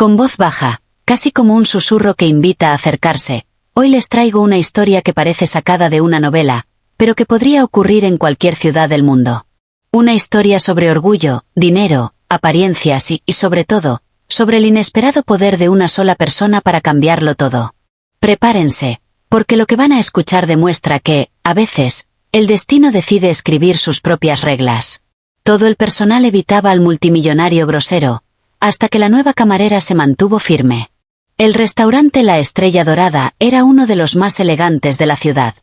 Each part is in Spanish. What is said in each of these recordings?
Con voz baja, casi como un susurro que invita a acercarse, hoy les traigo una historia que parece sacada de una novela, pero que podría ocurrir en cualquier ciudad del mundo. Una historia sobre orgullo, dinero, apariencias y, sobre todo, sobre el inesperado poder de una sola persona para cambiarlo todo. Prepárense, porque lo que van a escuchar demuestra que, a veces, el destino decide escribir sus propias reglas. Todo el personal evitaba al multimillonario grosero, hasta que la nueva camarera se mantuvo firme. El restaurante La Estrella Dorada era uno de los más elegantes de la ciudad.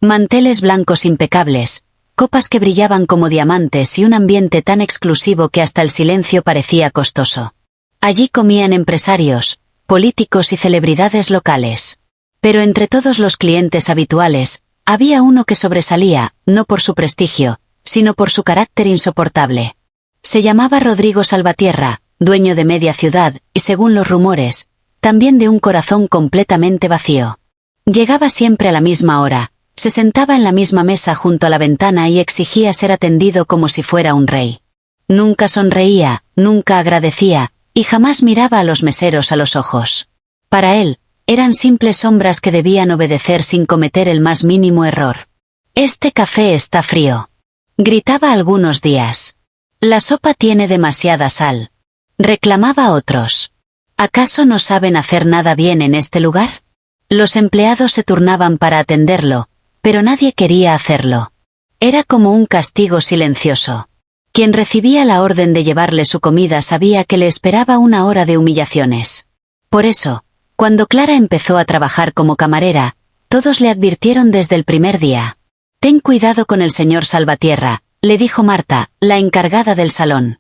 Manteles blancos impecables, copas que brillaban como diamantes y un ambiente tan exclusivo que hasta el silencio parecía costoso. Allí comían empresarios, políticos y celebridades locales. Pero entre todos los clientes habituales, había uno que sobresalía, no por su prestigio, sino por su carácter insoportable. Se llamaba Rodrigo Salvatierra, dueño de media ciudad, y según los rumores, también de un corazón completamente vacío. Llegaba siempre a la misma hora, se sentaba en la misma mesa junto a la ventana y exigía ser atendido como si fuera un rey. Nunca sonreía, nunca agradecía, y jamás miraba a los meseros a los ojos. Para él, eran simples sombras que debían obedecer sin cometer el más mínimo error. «Este café está frío», gritaba algunos días. «La sopa tiene demasiada sal», reclamaba otros. «¿Acaso no saben hacer nada bien en este lugar?». Los empleados se turnaban para atenderlo, pero nadie quería hacerlo. Era como un castigo silencioso. Quien recibía la orden de llevarle su comida sabía que le esperaba una hora de humillaciones. Por eso, cuando Clara empezó a trabajar como camarera, todos le advirtieron desde el primer día. «Ten cuidado con el señor Salvatierra», le dijo Marta, la encargada del salón.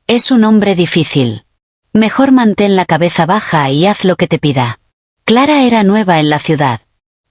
«Es un hombre difícil. Mejor mantén la cabeza baja y haz lo que te pida». Clara era nueva en la ciudad.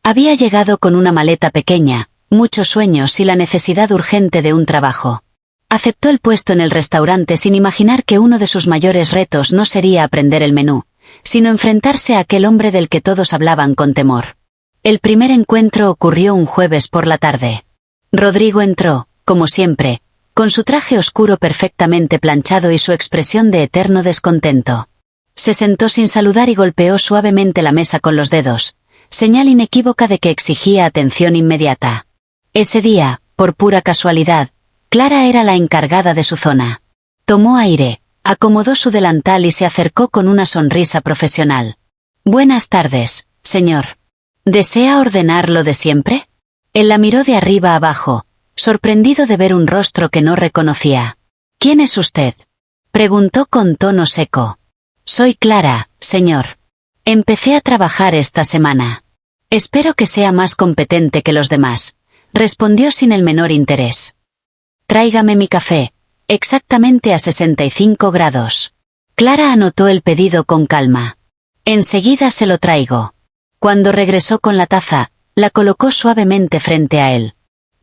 Había llegado con una maleta pequeña, muchos sueños y la necesidad urgente de un trabajo. Aceptó el puesto en el restaurante sin imaginar que uno de sus mayores retos no sería aprender el menú, sino enfrentarse a aquel hombre del que todos hablaban con temor. El primer encuentro ocurrió un jueves por la tarde. Rodrigo entró, como siempre, con su traje oscuro perfectamente planchado y su expresión de eterno descontento. Se sentó sin saludar y golpeó suavemente la mesa con los dedos, señal inequívoca de que exigía atención inmediata. Ese día, por pura casualidad, Clara era la encargada de su zona. Tomó aire, acomodó su delantal y se acercó con una sonrisa profesional. «Buenas tardes, señor. ¿Desea ordenar lo de siempre?». Él la miró de arriba abajo, sorprendido de ver un rostro que no reconocía. «¿Quién es usted?», preguntó con tono seco. «Soy Clara, señor. Empecé a trabajar esta semana. Espero que sea más competente que los demás», respondió sin el menor interés. «Tráigame mi café, exactamente a 65 grados». Clara anotó el pedido con calma. «Enseguida se lo traigo». Cuando regresó con la taza, la colocó suavemente frente a él.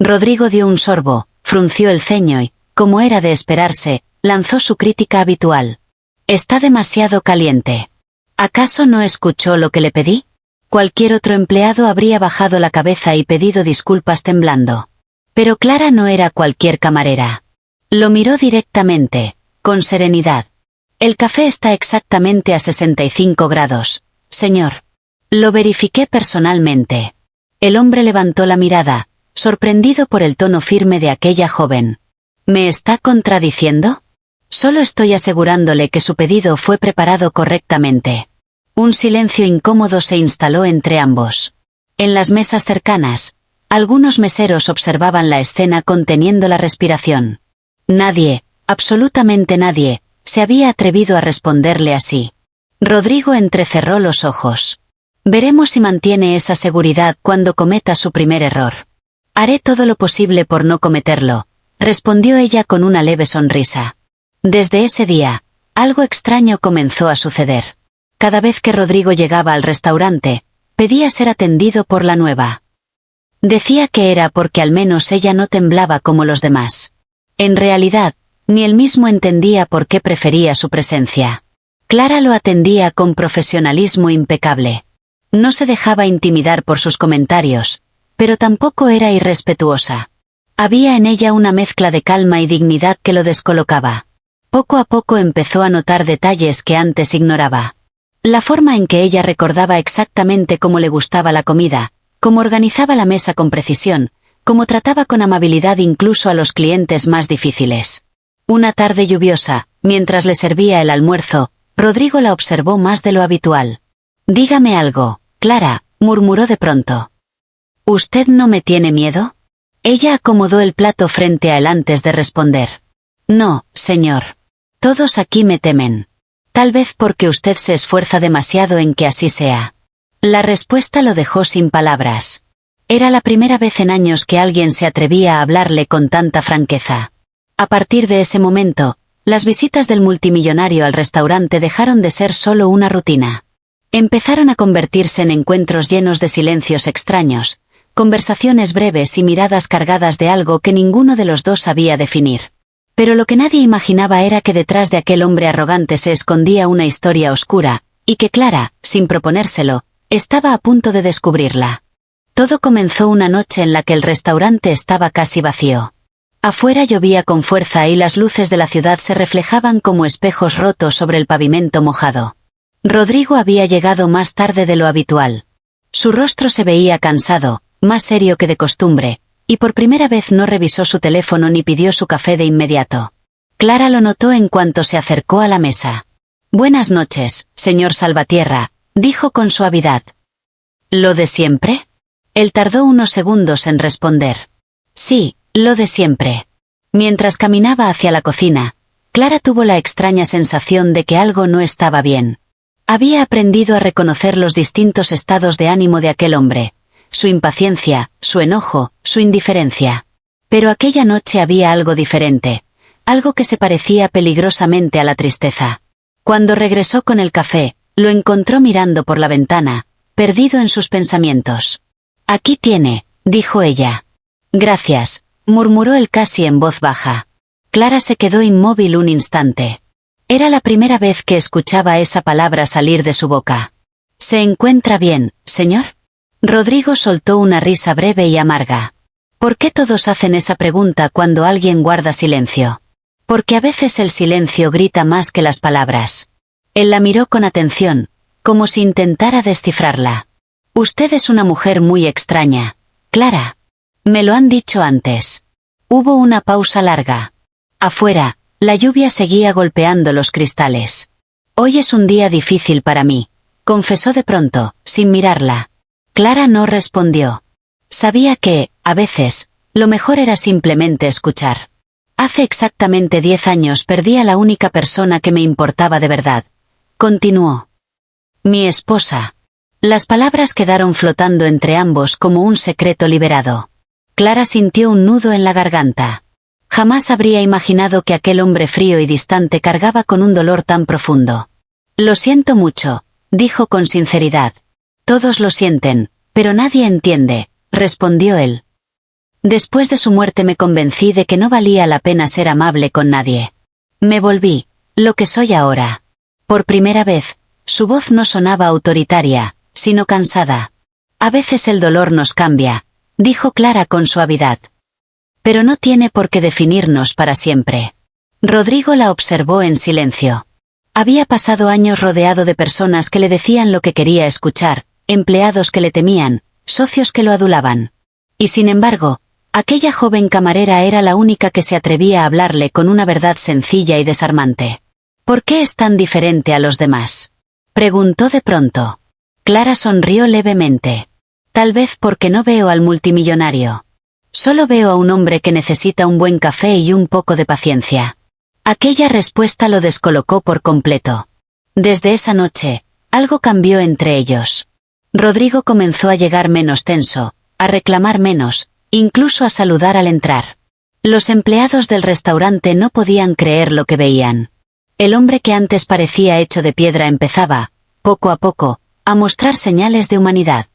Rodrigo dio un sorbo, frunció el ceño y, como era de esperarse, lanzó su crítica habitual. «Está demasiado caliente». «¿Acaso no escuchó lo que le pedí?». Cualquier otro empleado habría bajado la cabeza y pedido disculpas temblando. Pero Clara no era cualquier camarera. Lo miró directamente, con serenidad. «El café está exactamente a 65 grados, señor. Lo verifiqué personalmente». El hombre levantó la mirada, sorprendido por el tono firme de aquella joven. «¿Me está contradiciendo?». «Solo estoy asegurándole que su pedido fue preparado correctamente». Un silencio incómodo se instaló entre ambos. En las mesas cercanas, algunos meseros observaban la escena conteniendo la respiración. Nadie, absolutamente nadie, se había atrevido a responderle así. Rodrigo entrecerró los ojos. «Veremos si mantiene esa seguridad cuando cometa su primer error». «Haré todo lo posible por no cometerlo», respondió ella con una leve sonrisa. Desde ese día, algo extraño comenzó a suceder. Cada vez que Rodrigo llegaba al restaurante, pedía ser atendido por la nueva. Decía que era porque al menos ella no temblaba como los demás. En realidad, ni él mismo entendía por qué prefería su presencia. Clara lo atendía con profesionalismo impecable. No se dejaba intimidar por sus comentarios, pero tampoco era irrespetuosa. Había en ella una mezcla de calma y dignidad que lo descolocaba. Poco a poco empezó a notar detalles que antes ignoraba. La forma en que ella recordaba exactamente cómo le gustaba la comida, cómo organizaba la mesa con precisión, cómo trataba con amabilidad incluso a los clientes más difíciles. Una tarde lluviosa, mientras le servía el almuerzo, Rodrigo la observó más de lo habitual. «Dígame algo, Clara», murmuró de pronto. «¿Usted no me tiene miedo?» Ella acomodó el plato frente a él antes de responder. «No, señor. Todos aquí me temen. Tal vez porque usted se esfuerza demasiado en que así sea». La respuesta lo dejó sin palabras. Era la primera vez en años que alguien se atrevía a hablarle con tanta franqueza. A partir de ese momento, las visitas del multimillonario al restaurante dejaron de ser solo una rutina. Empezaron a convertirse en encuentros llenos de silencios extraños, conversaciones breves y miradas cargadas de algo que ninguno de los dos sabía definir. Pero lo que nadie imaginaba era que detrás de aquel hombre arrogante se escondía una historia oscura, y que Clara, sin proponérselo, estaba a punto de descubrirla. Todo comenzó una noche en la que el restaurante estaba casi vacío. Afuera llovía con fuerza y las luces de la ciudad se reflejaban como espejos rotos sobre el pavimento mojado. Rodrigo había llegado más tarde de lo habitual. Su rostro se veía cansado, más serio que de costumbre, y por primera vez no revisó su teléfono ni pidió su café de inmediato. Clara lo notó en cuanto se acercó a la mesa. «Buenas noches, señor Salvatierra», dijo con suavidad. «¿Lo de siempre?» Él tardó unos segundos en responder. «Sí, lo de siempre». Mientras caminaba hacia la cocina, Clara tuvo la extraña sensación de que algo no estaba bien. Había aprendido a reconocer los distintos estados de ánimo de aquel hombre, su impaciencia, su enojo, su indiferencia. Pero aquella noche había algo diferente, algo que se parecía peligrosamente a la tristeza. Cuando regresó con el café, lo encontró mirando por la ventana, perdido en sus pensamientos. «Aquí tiene», dijo ella. «Gracias», murmuró él casi en voz baja. Clara se quedó inmóvil un instante. Era la primera vez que escuchaba esa palabra salir de su boca. «¿Se encuentra bien, señor?» Rodrigo soltó una risa breve y amarga. ¿Por qué todos hacen esa pregunta cuando alguien guarda silencio? Porque a veces el silencio grita más que las palabras. Él la miró con atención, como si intentara descifrarla. «Usted es una mujer muy extraña, Clara. Me lo han dicho antes». Hubo una pausa larga. Afuera, la lluvia seguía golpeando los cristales. «Hoy es un día difícil para mí», confesó de pronto, sin mirarla. Clara no respondió. Sabía que, a veces, lo mejor era simplemente escuchar. «Hace exactamente 10 años perdí a la única persona que me importaba de verdad», continuó. «Mi esposa». Las palabras quedaron flotando entre ambos como un secreto liberado. Clara sintió un nudo en la garganta. Jamás habría imaginado que aquel hombre frío y distante cargaba con un dolor tan profundo. «Lo siento mucho», dijo con sinceridad. «Todos lo sienten, pero nadie entiende», respondió él. «Después de su muerte me convencí de que no valía la pena ser amable con nadie. Me volví, lo que soy ahora». Por primera vez, su voz no sonaba autoritaria, sino cansada. «A veces el dolor nos cambia», dijo Clara con suavidad. «Pero no tiene por qué definirnos para siempre». Rodrigo la observó en silencio. Había pasado años rodeado de personas que le decían lo que quería escuchar, empleados que le temían, socios que lo adulaban. Y sin embargo, aquella joven camarera era la única que se atrevía a hablarle con una verdad sencilla y desarmante. «¿Por qué es tan diferente a los demás?», preguntó de pronto. Clara sonrió levemente. «Tal vez porque no veo al multimillonario. Solo veo a un hombre que necesita un buen café y un poco de paciencia». Aquella respuesta lo descolocó por completo. Desde esa noche, algo cambió entre ellos. Rodrigo comenzó a llegar menos tenso, a reclamar menos, incluso a saludar al entrar. Los empleados del restaurante no podían creer lo que veían. El hombre que antes parecía hecho de piedra empezaba, poco a poco, a mostrar señales de humanidad.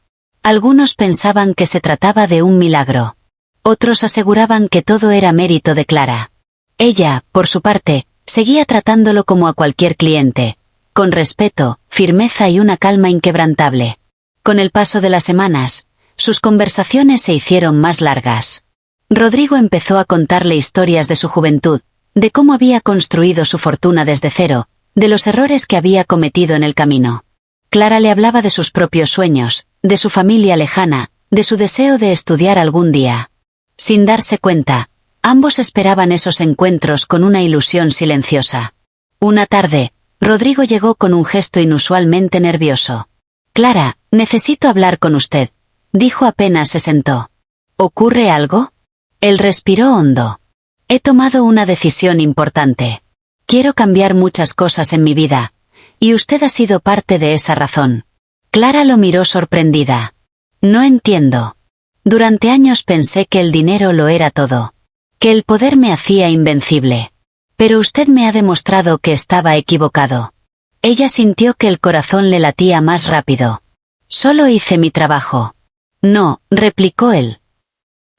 Algunos pensaban que se trataba de un milagro. Otros aseguraban que todo era mérito de Clara. Ella, por su parte, seguía tratándolo como a cualquier cliente, con respeto, firmeza y una calma inquebrantable. Con el paso de las semanas, sus conversaciones se hicieron más largas. Rodrigo empezó a contarle historias de su juventud, de cómo había construido su fortuna desde cero, de los errores que había cometido en el camino. Clara le hablaba de sus propios sueños, de su familia lejana, de su deseo de estudiar algún día. Sin darse cuenta, ambos esperaban esos encuentros con una ilusión silenciosa. Una tarde, Rodrigo llegó con un gesto inusualmente nervioso. «Clara, necesito hablar con usted», dijo apenas se sentó. «¿Ocurre algo?» Él respiró hondo. «He tomado una decisión importante. Quiero cambiar muchas cosas en mi vida, y usted ha sido parte de esa razón». Clara lo miró sorprendida. «No entiendo. Durante años pensé que el dinero lo era todo, que el poder me hacía invencible. Pero usted me ha demostrado que estaba equivocado». Ella sintió que el corazón le latía más rápido. «Solo hice mi trabajo». «No», replicó él.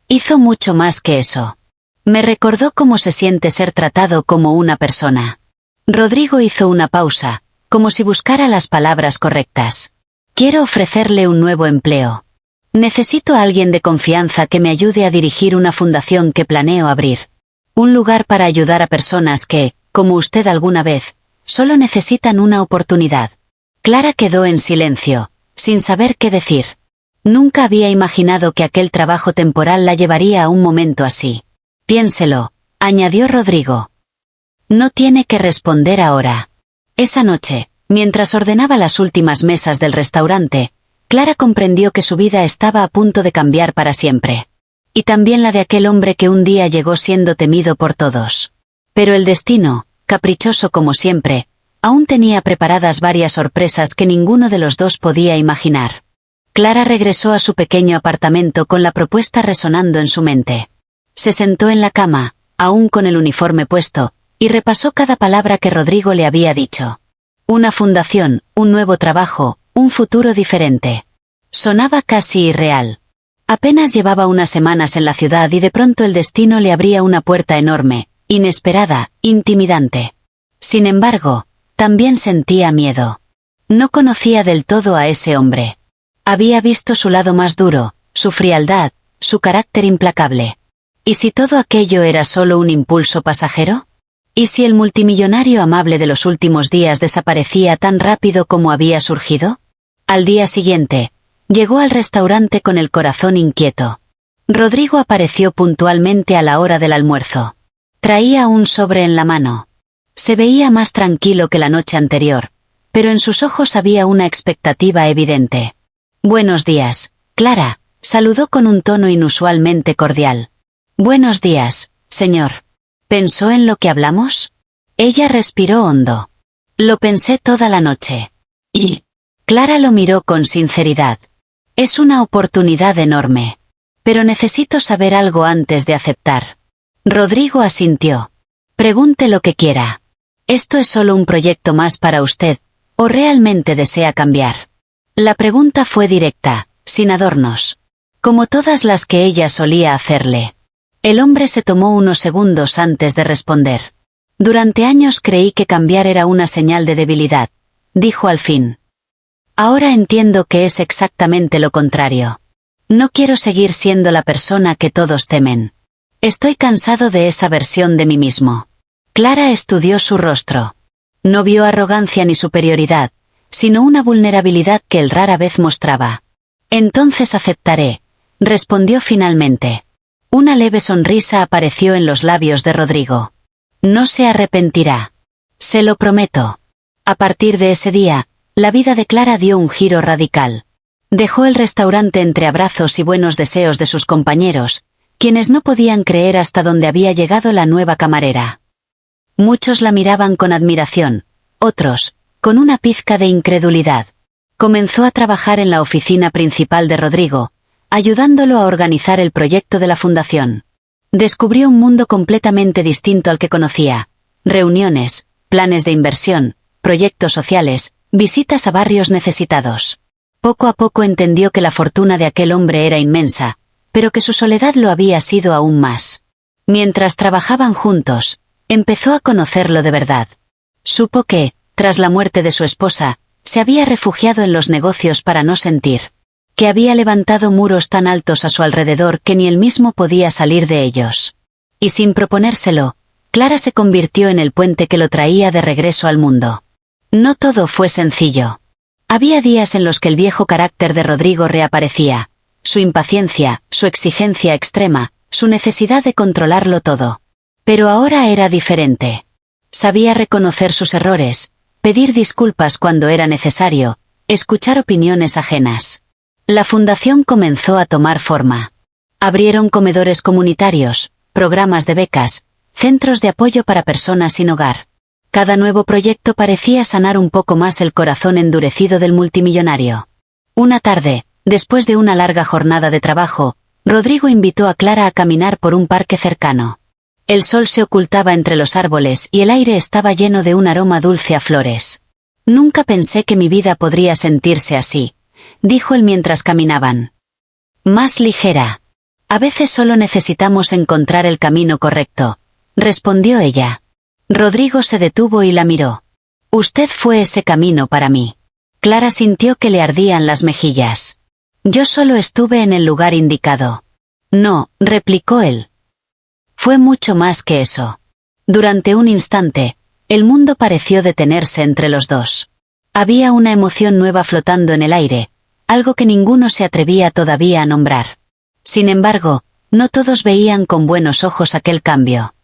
«Hizo mucho más que eso. Me recordó cómo se siente ser tratado como una persona». Rodrigo hizo una pausa, como si buscara las palabras correctas. «Quiero ofrecerle un nuevo empleo. Necesito a alguien de confianza que me ayude a dirigir una fundación que planeo abrir. Un lugar para ayudar a personas que, como usted alguna vez, solo necesitan una oportunidad». Clara quedó en silencio, sin saber qué decir. Nunca había imaginado que aquel trabajo temporal la llevaría a un momento así. «Piénselo», añadió Rodrigo. «No tiene que responder ahora». Esa noche, mientras ordenaba las últimas mesas del restaurante, Clara comprendió que su vida estaba a punto de cambiar para siempre. Y también la de aquel hombre que un día llegó siendo temido por todos. Pero el destino, caprichoso como siempre, aún tenía preparadas varias sorpresas que ninguno de los dos podía imaginar. Clara regresó a su pequeño apartamento con la propuesta resonando en su mente. Se sentó en la cama, aún con el uniforme puesto, y repasó cada palabra que Rodrigo le había dicho. Una fundación, un nuevo trabajo, un futuro diferente. Sonaba casi irreal. Apenas llevaba unas semanas en la ciudad y de pronto el destino le abría una puerta enorme, inesperada, intimidante. Sin embargo, también sentía miedo. No conocía del todo a ese hombre. Había visto su lado más duro, su frialdad, su carácter implacable. ¿Y si todo aquello era solo un impulso pasajero? ¿Y si el multimillonario amable de los últimos días desaparecía tan rápido como había surgido? Al día siguiente, llegó al restaurante con el corazón inquieto. Rodrigo apareció puntualmente a la hora del almuerzo. Traía un sobre en la mano. Se veía más tranquilo que la noche anterior, pero en sus ojos había una expectativa evidente. «Buenos días, Clara», saludó con un tono inusualmente cordial. «Buenos días, señor. ¿Pensó en lo que hablamos?» Ella respiró hondo. «Lo pensé toda la noche». «¿Y?» Clara lo miró con sinceridad. «Es una oportunidad enorme. Pero necesito saber algo antes de aceptar». Rodrigo asintió. «Pregunte lo que quiera. ¿Esto es solo un proyecto más para usted, o realmente desea cambiar?» La pregunta fue directa, sin adornos. Como todas las que ella solía hacerle. El hombre se tomó unos segundos antes de responder. «Durante años creí que cambiar era una señal de debilidad», dijo al fin. «Ahora entiendo que es exactamente lo contrario. No quiero seguir siendo la persona que todos temen. Estoy cansado de esa versión de mí mismo». Clara estudió su rostro. No vio arrogancia ni superioridad, sino una vulnerabilidad que él rara vez mostraba. «Entonces aceptaré», respondió finalmente. Una leve sonrisa apareció en los labios de Rodrigo. «No se arrepentirá. Se lo prometo». A partir de ese día, la vida de Clara dio un giro radical. Dejó el restaurante entre abrazos y buenos deseos de sus compañeros, quienes no podían creer hasta dónde había llegado la nueva camarera. Muchos la miraban con admiración, otros, con una pizca de incredulidad. Comenzó a trabajar en la oficina principal de Rodrigo, ayudándolo a organizar el proyecto de la fundación. Descubrió un mundo completamente distinto al que conocía. Reuniones, planes de inversión, proyectos sociales, visitas a barrios necesitados. Poco a poco entendió que la fortuna de aquel hombre era inmensa, pero que su soledad lo había sido aún más. Mientras trabajaban juntos, empezó a conocerlo de verdad. Supo que, tras la muerte de su esposa, se había refugiado en los negocios para no sentir. Que había levantado muros tan altos a su alrededor que ni él mismo podía salir de ellos. Y sin proponérselo, Clara se convirtió en el puente que lo traía de regreso al mundo. No todo fue sencillo. Había días en los que el viejo carácter de Rodrigo reaparecía, su impaciencia, su exigencia extrema, su necesidad de controlarlo todo. Pero ahora era diferente. Sabía reconocer sus errores, pedir disculpas cuando era necesario, escuchar opiniones ajenas. La fundación comenzó a tomar forma. Abrieron comedores comunitarios, programas de becas, centros de apoyo para personas sin hogar. Cada nuevo proyecto parecía sanar un poco más el corazón endurecido del multimillonario. Una tarde, después de una larga jornada de trabajo, Rodrigo invitó a Clara a caminar por un parque cercano. El sol se ocultaba entre los árboles y el aire estaba lleno de un aroma dulce a flores. Nunca pensé que mi vida podría sentirse así, dijo él mientras caminaban. Más ligera. A veces solo necesitamos encontrar el camino correcto, respondió ella. Rodrigo se detuvo y la miró. Usted fue ese camino para mí. Clara sintió que le ardían las mejillas. Yo solo estuve en el lugar indicado. No, replicó él. Fue mucho más que eso. Durante un instante, el mundo pareció detenerse entre los dos. Había una emoción nueva flotando en el aire, algo que ninguno se atrevía todavía a nombrar. Sin embargo, no todos veían con buenos ojos aquel cambio.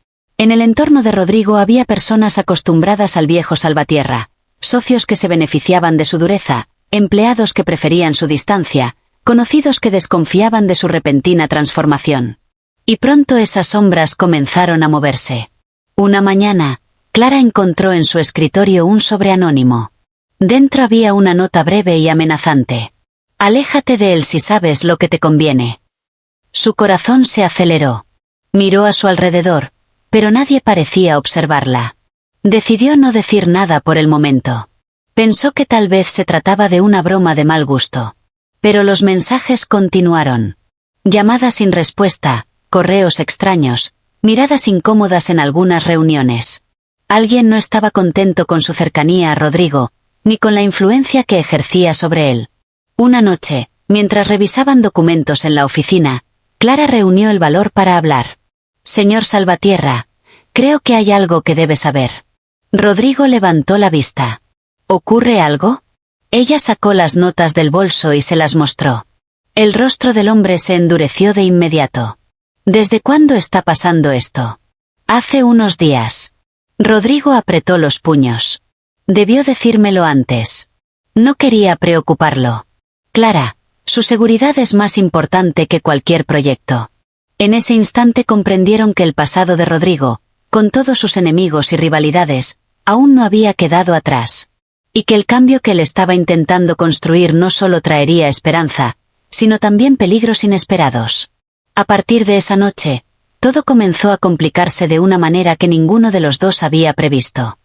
En el entorno de Rodrigo había personas acostumbradas al viejo Salvatierra, socios que se beneficiaban de su dureza, empleados que preferían su distancia, conocidos que desconfiaban de su repentina transformación. Y pronto esas sombras comenzaron a moverse. Una mañana, Clara encontró en su escritorio un sobre anónimo. Dentro había una nota breve y amenazante. Aléjate de él si sabes lo que te conviene. Su corazón se aceleró. Miró a su alrededor, pero nadie parecía observarla. Decidió no decir nada por el momento. Pensó que tal vez se trataba de una broma de mal gusto. Pero los mensajes continuaron. Llamadas sin respuesta, correos extraños, miradas incómodas en algunas reuniones. Alguien no estaba contento con su cercanía a Rodrigo, ni con la influencia que ejercía sobre él. Una noche, mientras revisaban documentos en la oficina, Clara reunió el valor para hablar. Señor Salvatierra, creo que hay algo que debe saber. Rodrigo levantó la vista. ¿Ocurre algo? Ella sacó las notas del bolso y se las mostró. El rostro del hombre se endureció de inmediato. ¿Desde cuándo está pasando esto? Hace unos días. Rodrigo apretó los puños. Debió decírmelo antes. No quería preocuparlo. Clara, su seguridad es más importante que cualquier proyecto. En ese instante comprendieron que el pasado de Rodrigo, con todos sus enemigos y rivalidades, aún no había quedado atrás. Y que el cambio que él estaba intentando construir no solo traería esperanza, sino también peligros inesperados. A partir de esa noche, todo comenzó a complicarse de una manera que ninguno de los dos había previsto.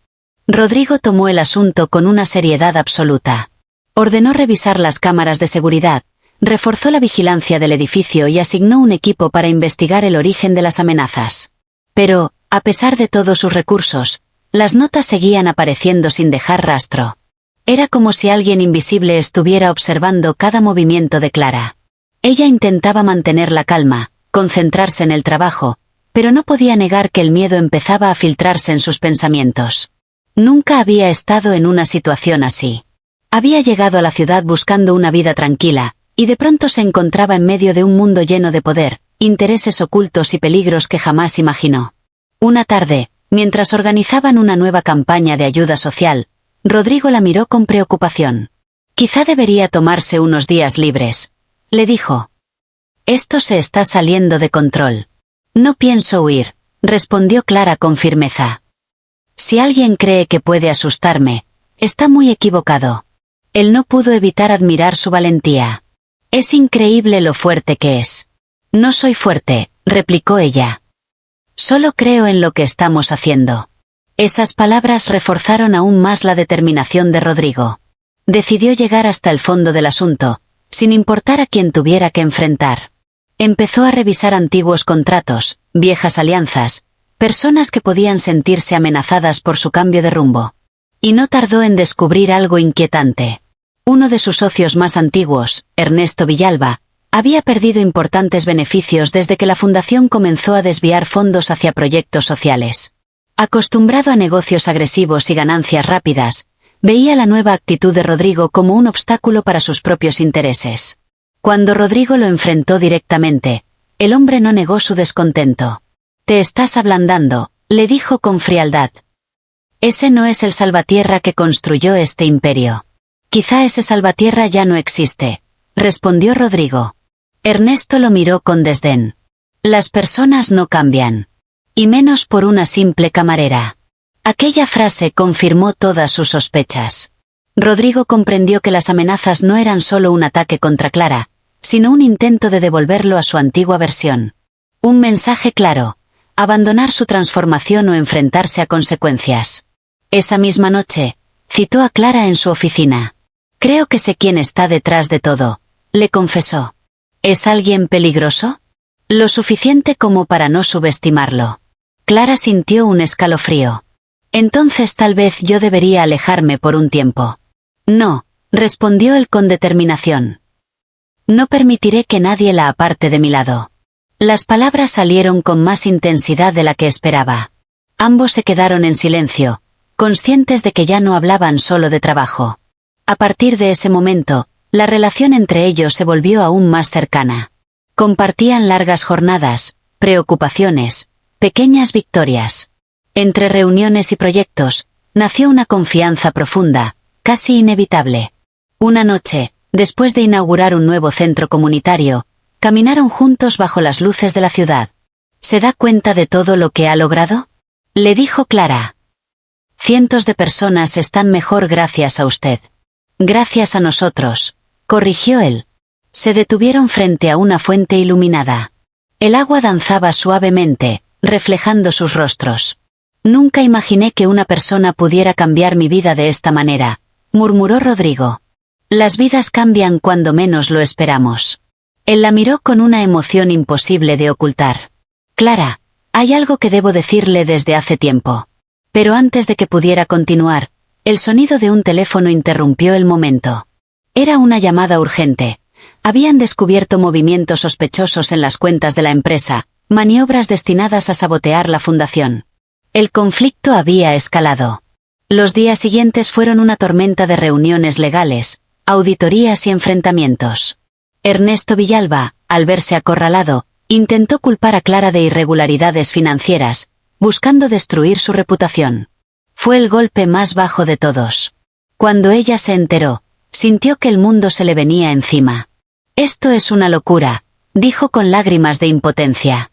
Rodrigo tomó el asunto con una seriedad absoluta. Ordenó revisar las cámaras de seguridad, reforzó la vigilancia del edificio y asignó un equipo para investigar el origen de las amenazas. Pero, a pesar de todos sus recursos, las notas seguían apareciendo sin dejar rastro. Era como si alguien invisible estuviera observando cada movimiento de Clara. Ella intentaba mantener la calma, concentrarse en el trabajo, pero no podía negar que el miedo empezaba a filtrarse en sus pensamientos. Nunca había estado en una situación así. Había llegado a la ciudad buscando una vida tranquila, y de pronto se encontraba en medio de un mundo lleno de poder, intereses ocultos y peligros que jamás imaginó. Una tarde, mientras organizaban una nueva campaña de ayuda social, Rodrigo la miró con preocupación. Quizá debería tomarse unos días libres, le dijo. Esto se está saliendo de control. No pienso huir, respondió Clara con firmeza. Si alguien cree que puede asustarme, está muy equivocado. Él no pudo evitar admirar su valentía. Es increíble lo fuerte que es. No soy fuerte, replicó ella. Solo creo en lo que estamos haciendo. Esas palabras reforzaron aún más la determinación de Rodrigo. Decidió llegar hasta el fondo del asunto, sin importar a quién tuviera que enfrentar. Empezó a revisar antiguos contratos, viejas alianzas, personas que podían sentirse amenazadas por su cambio de rumbo. Y no tardó en descubrir algo inquietante. Uno de sus socios más antiguos, Ernesto Villalba, había perdido importantes beneficios desde que la fundación comenzó a desviar fondos hacia proyectos sociales. Acostumbrado a negocios agresivos y ganancias rápidas, veía la nueva actitud de Rodrigo como un obstáculo para sus propios intereses. Cuando Rodrigo lo enfrentó directamente, el hombre no negó su descontento. «Te estás ablandando», le dijo con frialdad. «Ese no es el Salvatierra que construyó este imperio. Quizá ese Salvatierra ya no existe», respondió Rodrigo. Ernesto lo miró con desdén. «Las personas no cambian. Y menos por una simple camarera». Aquella frase confirmó todas sus sospechas. Rodrigo comprendió que las amenazas no eran solo un ataque contra Clara, sino un intento de devolverlo a su antigua versión. Un mensaje claro: abandonar su transformación o enfrentarse a consecuencias. Esa misma noche, citó a Clara en su oficina. «Creo que sé quién está detrás de todo», le confesó. «¿Es alguien peligroso? Lo suficiente como para no subestimarlo». Clara sintió un escalofrío. «Entonces tal vez yo debería alejarme por un tiempo». «No», respondió él con determinación. «No permitiré que nadie la aparte de mi lado». Las palabras salieron con más intensidad de la que esperaba. Ambos se quedaron en silencio, conscientes de que ya no hablaban solo de trabajo. A partir de ese momento, la relación entre ellos se volvió aún más cercana. Compartían largas jornadas, preocupaciones, pequeñas victorias. Entre reuniones y proyectos, nació una confianza profunda, casi inevitable. Una noche, después de inaugurar un nuevo centro comunitario, caminaron juntos bajo las luces de la ciudad. «¿Se da cuenta de todo lo que ha logrado?», le dijo Clara. «Cientos de personas están mejor gracias a usted». «Gracias a nosotros», corrigió él. Se detuvieron frente a una fuente iluminada. El agua danzaba suavemente, reflejando sus rostros. «Nunca imaginé que una persona pudiera cambiar mi vida de esta manera», murmuró Rodrigo. «Las vidas cambian cuando menos lo esperamos». Él la miró con una emoción imposible de ocultar. «Clara, hay algo que debo decirle desde hace tiempo». Pero antes de que pudiera continuar, el sonido de un teléfono interrumpió el momento. Era una llamada urgente. Habían descubierto movimientos sospechosos en las cuentas de la empresa, maniobras destinadas a sabotear la fundación. El conflicto había escalado. Los días siguientes fueron una tormenta de reuniones legales, auditorías y enfrentamientos. Ernesto Villalba, al verse acorralado, intentó culpar a Clara de irregularidades financieras, buscando destruir su reputación. Fue el golpe más bajo de todos. Cuando ella se enteró, sintió que el mundo se le venía encima. «Esto es una locura», dijo con lágrimas de impotencia.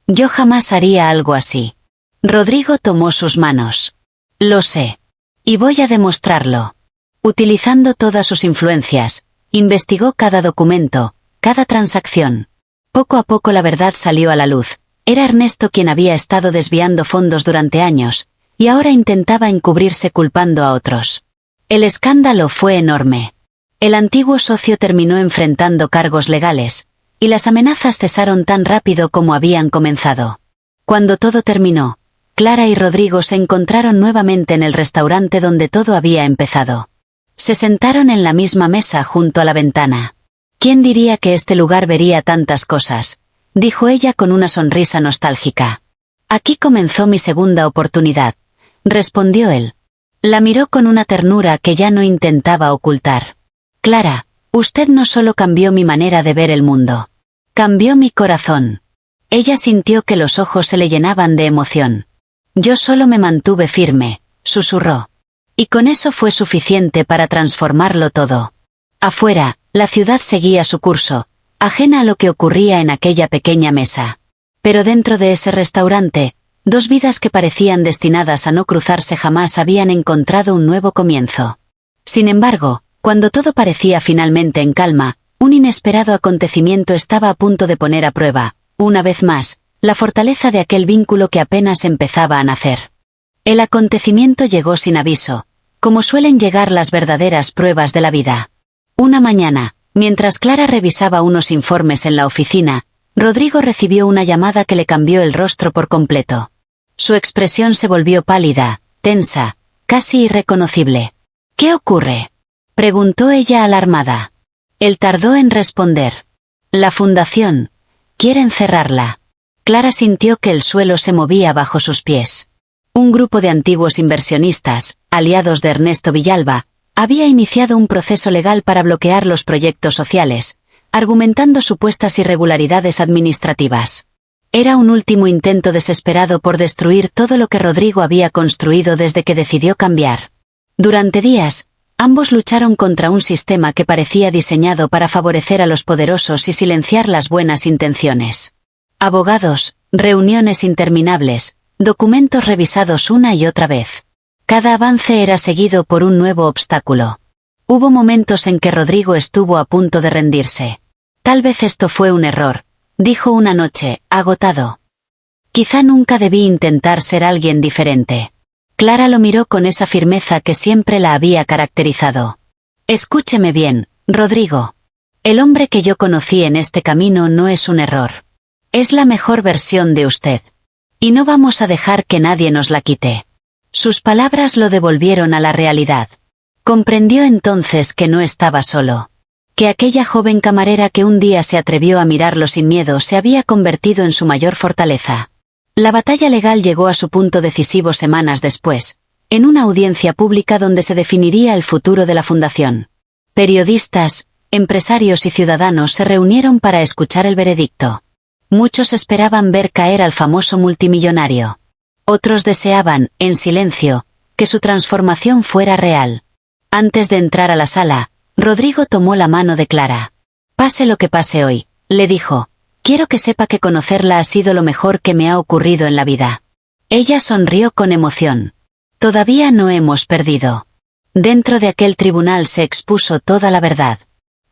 «Yo jamás haría algo así». Rodrigo tomó sus manos. «Lo sé. Y voy a demostrarlo». Utilizando todas sus influencias, investigó cada documento, cada transacción. Poco a poco la verdad salió a la luz. Era Ernesto quien había estado desviando fondos durante años, y ahora intentaba encubrirse culpando a otros. El escándalo fue enorme. El antiguo socio terminó enfrentando cargos legales, y las amenazas cesaron tan rápido como habían comenzado. Cuando todo terminó, Clara y Rodrigo se encontraron nuevamente en el restaurante donde todo había empezado. Se sentaron en la misma mesa junto a la ventana. «¿Quién diría que este lugar vería tantas cosas?», dijo ella con una sonrisa nostálgica. «Aquí comenzó mi segunda oportunidad», respondió él. La miró con una ternura que ya no intentaba ocultar. «Clara, usted no solo cambió mi manera de ver el mundo. Cambió mi corazón». Ella sintió que los ojos se le llenaban de emoción. «Yo solo me mantuve firme», susurró. Y con eso fue suficiente para transformarlo todo. Afuera, la ciudad seguía su curso, ajena a lo que ocurría en aquella pequeña mesa. Pero dentro de ese restaurante, dos vidas que parecían destinadas a no cruzarse jamás habían encontrado un nuevo comienzo. Sin embargo, cuando todo parecía finalmente en calma, un inesperado acontecimiento estaba a punto de poner a prueba, una vez más, la fortaleza de aquel vínculo que apenas empezaba a nacer. El acontecimiento llegó sin aviso, como suelen llegar las verdaderas pruebas de la vida. Una mañana, mientras Clara revisaba unos informes en la oficina, Rodrigo recibió una llamada que le cambió el rostro por completo. Su expresión se volvió pálida, tensa, casi irreconocible. «¿Qué ocurre?», preguntó ella alarmada. Él tardó en responder. «La fundación. Quieren cerrarla». Clara sintió que el suelo se movía bajo sus pies. Un grupo de antiguos inversionistas, aliados de Ernesto Villalba, había iniciado un proceso legal para bloquear los proyectos sociales, argumentando supuestas irregularidades administrativas. Era un último intento desesperado por destruir todo lo que Rodrigo había construido desde que decidió cambiar. Durante días, ambos lucharon contra un sistema que parecía diseñado para favorecer a los poderosos y silenciar las buenas intenciones. Abogados, reuniones interminables, documentos revisados una y otra vez. Cada avance era seguido por un nuevo obstáculo. Hubo momentos en que Rodrigo estuvo a punto de rendirse. Tal vez esto fue un error, dijo una noche, agotado. Quizá nunca debí intentar ser alguien diferente. Clara lo miró con esa firmeza que siempre la había caracterizado. Escúcheme bien, Rodrigo. El hombre que yo conocí en este camino no es un error. Es la mejor versión de usted. Y no vamos a dejar que nadie nos la quite. Sus palabras lo devolvieron a la realidad. Comprendió entonces que no estaba solo. Que aquella joven camarera que un día se atrevió a mirarlo sin miedo se había convertido en su mayor fortaleza. La batalla legal llegó a su punto decisivo semanas después, en una audiencia pública donde se definiría el futuro de la fundación. Periodistas, empresarios y ciudadanos se reunieron para escuchar el veredicto. Muchos esperaban ver caer al famoso multimillonario. Otros deseaban, en silencio, que su transformación fuera real. Antes de entrar a la sala, Rodrigo tomó la mano de Clara. Pase lo que pase hoy, le dijo, quiero que sepa que conocerla ha sido lo mejor que me ha ocurrido en la vida. Ella sonrió con emoción. Todavía no hemos perdido. Dentro de aquel tribunal se expuso toda la verdad.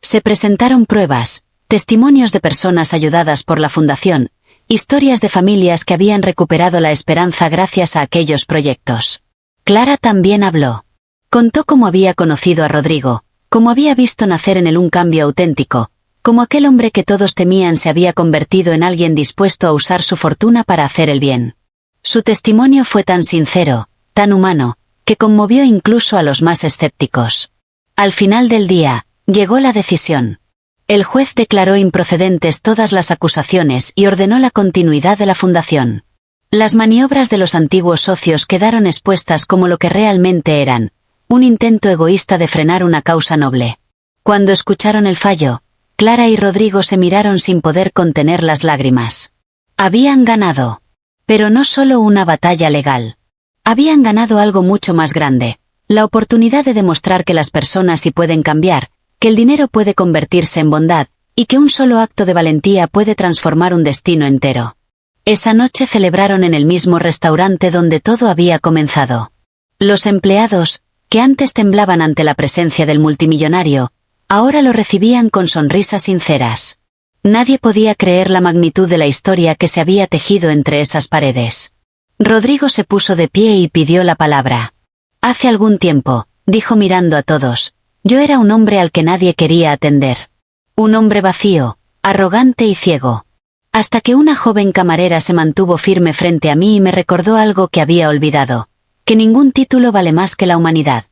Se presentaron pruebas, testimonios de personas ayudadas por la fundación, historias de familias que habían recuperado la esperanza gracias a aquellos proyectos. Clara también habló. Contó cómo había conocido a Rodrigo, cómo había visto nacer en él un cambio auténtico, cómo aquel hombre que todos temían se había convertido en alguien dispuesto a usar su fortuna para hacer el bien. Su testimonio fue tan sincero, tan humano, que conmovió incluso a los más escépticos. Al final del día, llegó la decisión. El juez declaró improcedentes todas las acusaciones y ordenó la continuidad de la fundación. Las maniobras de los antiguos socios quedaron expuestas como lo que realmente eran, un intento egoísta de frenar una causa noble. Cuando escucharon el fallo, Clara y Rodrigo se miraron sin poder contener las lágrimas. Habían ganado. Pero no solo una batalla legal. Habían ganado algo mucho más grande, la oportunidad de demostrar que las personas sí pueden cambiar, que el dinero puede convertirse en bondad, y que un solo acto de valentía puede transformar un destino entero. Esa noche celebraron en el mismo restaurante donde todo había comenzado. Los empleados, que antes temblaban ante la presencia del multimillonario, ahora lo recibían con sonrisas sinceras. Nadie podía creer la magnitud de la historia que se había tejido entre esas paredes. Rodrigo se puso de pie y pidió la palabra. Hace algún tiempo, dijo mirando a todos, yo era un hombre al que nadie quería atender. Un hombre vacío, arrogante y ciego. Hasta que una joven camarera se mantuvo firme frente a mí y me recordó algo que había olvidado, que ningún título vale más que la humanidad.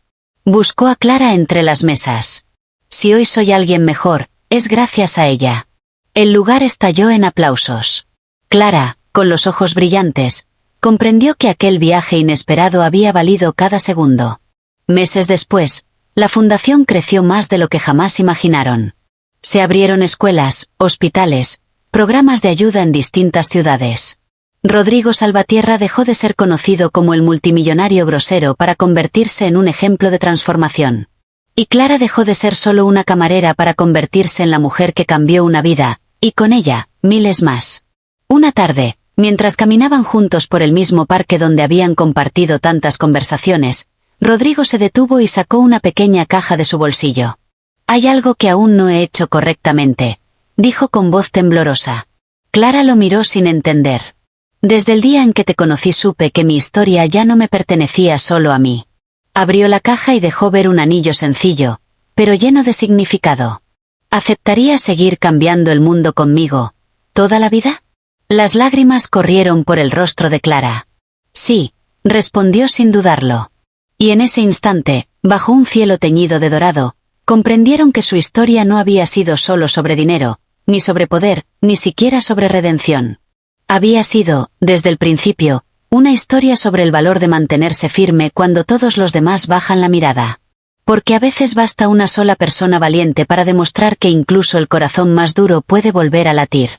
Buscó a Clara entre las mesas. Si hoy soy alguien mejor, es gracias a ella. El lugar estalló en aplausos. Clara, con los ojos brillantes, comprendió que aquel viaje inesperado había valido cada segundo. Meses después, la fundación creció más de lo que jamás imaginaron. Se abrieron escuelas, hospitales, programas de ayuda en distintas ciudades. Rodrigo Salvatierra dejó de ser conocido como el multimillonario grosero para convertirse en un ejemplo de transformación. Y Clara dejó de ser solo una camarera para convertirse en la mujer que cambió una vida, y con ella, miles más. Una tarde, mientras caminaban juntos por el mismo parque donde habían compartido tantas conversaciones, Rodrigo se detuvo y sacó una pequeña caja de su bolsillo. Hay algo que aún no he hecho correctamente, dijo con voz temblorosa. Clara lo miró sin entender. Desde el día en que te conocí supe que mi historia ya no me pertenecía solo a mí. Abrió la caja y dejó ver un anillo sencillo, pero lleno de significado. ¿Aceptarías seguir cambiando el mundo conmigo, toda la vida? Las lágrimas corrieron por el rostro de Clara. Sí, respondió sin dudarlo. Y en ese instante, bajo un cielo teñido de dorado, comprendieron que su historia no había sido solo sobre dinero, ni sobre poder, ni siquiera sobre redención. Había sido, desde el principio, Una historia sobre el valor de mantenerse firme cuando todos los demás bajan la mirada. Porque a veces basta una sola persona valiente para demostrar que incluso el corazón más duro puede volver a latir.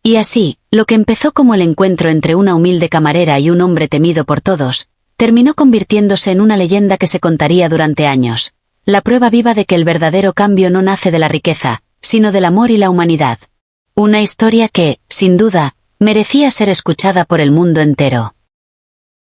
Y así, lo que empezó como el encuentro entre una humilde camarera y un hombre temido por todos, terminó convirtiéndose en una leyenda que se contaría durante años. La prueba viva de que el verdadero cambio no nace de la riqueza, sino del amor y la humanidad. Una historia que, sin duda, merecía ser escuchada por el mundo entero.